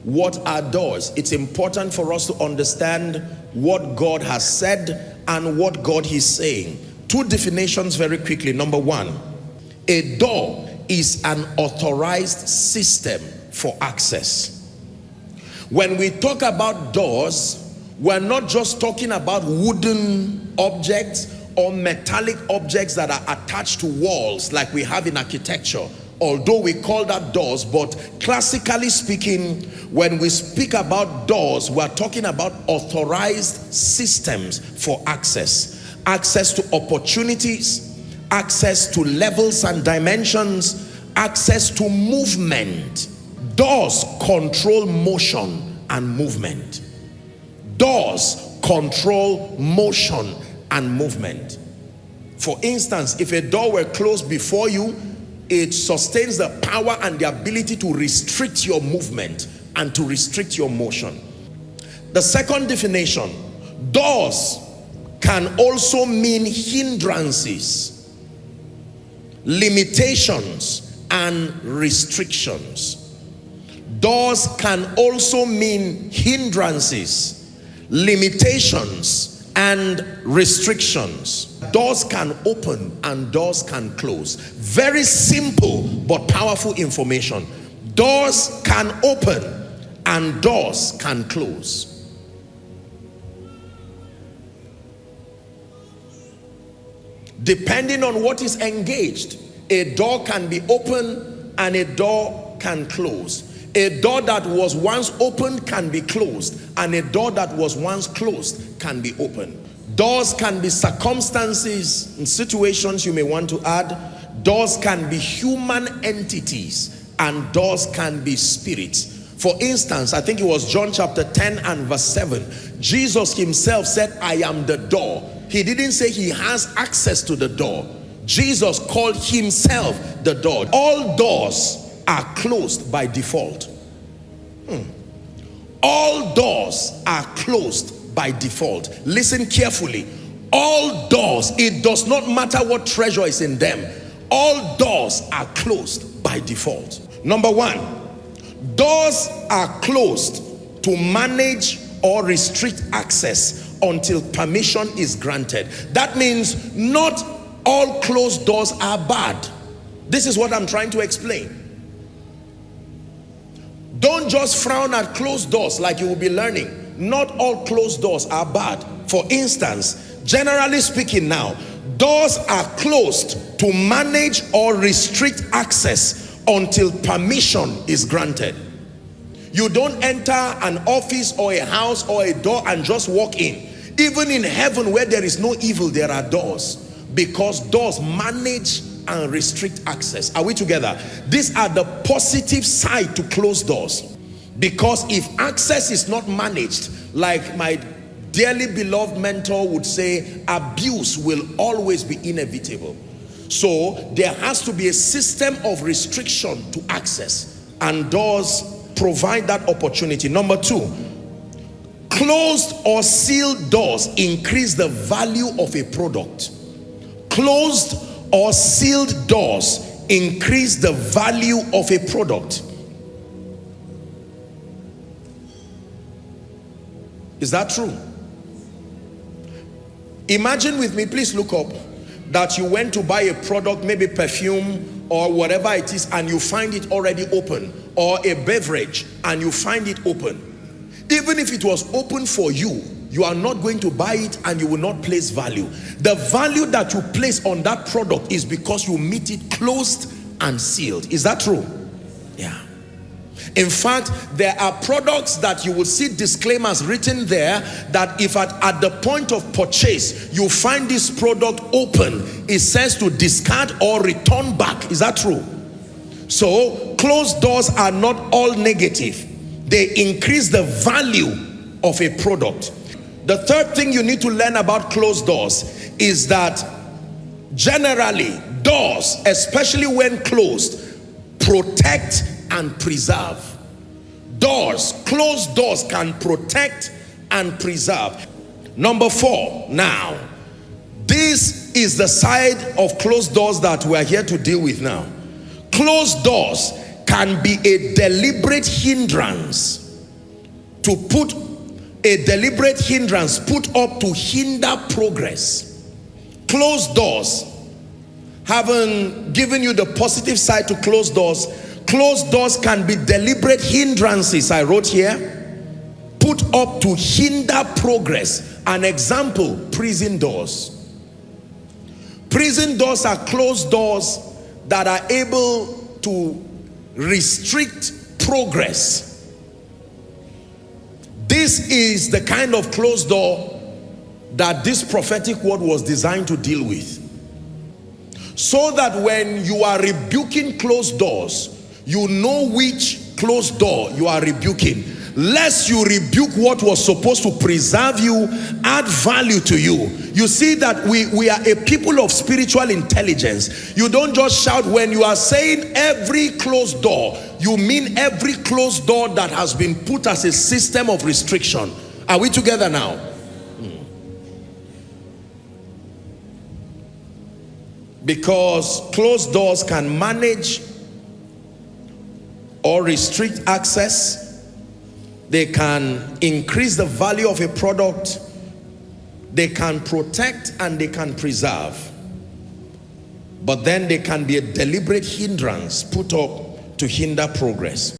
What are doors? It's important for us to understand what God has said and what God is saying. Two definitions very quickly. Number one, a door is an authorized system for access. When we talk about doors, we're not just talking about wooden objects or metallic objects that are attached to walls like we have in architecture, although we call that doors. But classically speaking, when we speak about doors, we're talking about authorized systems for access. Access to opportunities, access to levels and dimensions, access to movement. Doors control motion and movement. Doors control motion and movement. For instance, if a door were closed before you, it sustains the power and the ability to restrict your movement and to restrict your motion. The second definition, doors can also mean hindrances, limitations, and restrictions. Doors can also mean hindrances, limitations, and restrictions. Doors can open and doors can close. Very simple but powerful information. Doors can open and doors can close. Depending on what is engaged, a door can be open and a door can close. A door that was once open can be closed, and a door that was once closed can be open. Doors can be circumstances and situations you may want to add. Doors can be human entities, and doors can be spirits. For instance, I think it was John chapter 10 and verse 7. Jesus himself said, I am the door. He didn't say he has access to the door. Jesus called himself the door. All doors are closed by default. All doors are closed by default. Listen carefully. All doors, it does not matter what treasure is in them. All doors are closed by default. Number one, doors are closed to manage or restrict access until permission is granted. That means not all closed doors are bad. This is what I'm trying to explain. Don't just frown at closed doors like you will be learning. Not all closed doors are bad. For instance, generally speaking now, doors are closed to manage or restrict access until permission is granted. You don't enter an office or a house or a door and just walk in. Even in heaven where there is no evil, there are doors, because doors manage and restrict access. Are we together? These are the positive side to closed doors. Because if access is not managed, like my dearly beloved mentor would say, abuse will always be inevitable. So there has to be a system of restriction to access, and doors provide that opportunity. Number two, closed or sealed doors increase the value of a product. Closed or sealed doors increase the value of a product. Is that true? Imagine with me, please look up, that you went to buy a product, maybe perfume or whatever it is, and you find it already open, or a beverage and you find it open. Even if it was open for you, you are not going to buy it and you will not place value. The value that you place on that product is because you meet it closed and sealed. Is that true? Yeah. In fact, there are products that you will see disclaimers written there that if at the point of purchase you find this product open, it says to discard or return back. Is that true? So closed doors are not all negative. They increase the value of a product. The third thing you need to learn about closed doors is that generally doors, especially when closed, protect and preserve. Doors, closed doors can protect and preserve. Number four, now, this is the side of closed doors that we are here to deal with now. Closed doors can be a deliberate hindrance to put a deliberate hindrance put up to hinder progress. Closed doors. Haven't given you the positive side to closed doors. Closed doors can be deliberate hindrances, I wrote here, put up to hinder progress. An example, prison doors. Prison doors are closed doors that are able to restrict progress. This is the kind of closed door that this prophetic word was designed to deal with. So that when you are rebuking closed doors, you know which closed door you are rebuking. Lest you rebuke what was supposed to preserve you, add value to you. You see that we are a people of spiritual intelligence. You don't just shout. When you are saying every closed door, you mean every closed door that has been put as a system of restriction. Are we together now? Because closed doors can manage or restrict access. They can increase the value of a product. They can protect and they can preserve. But then they can be a deliberate hindrance put up to hinder progress.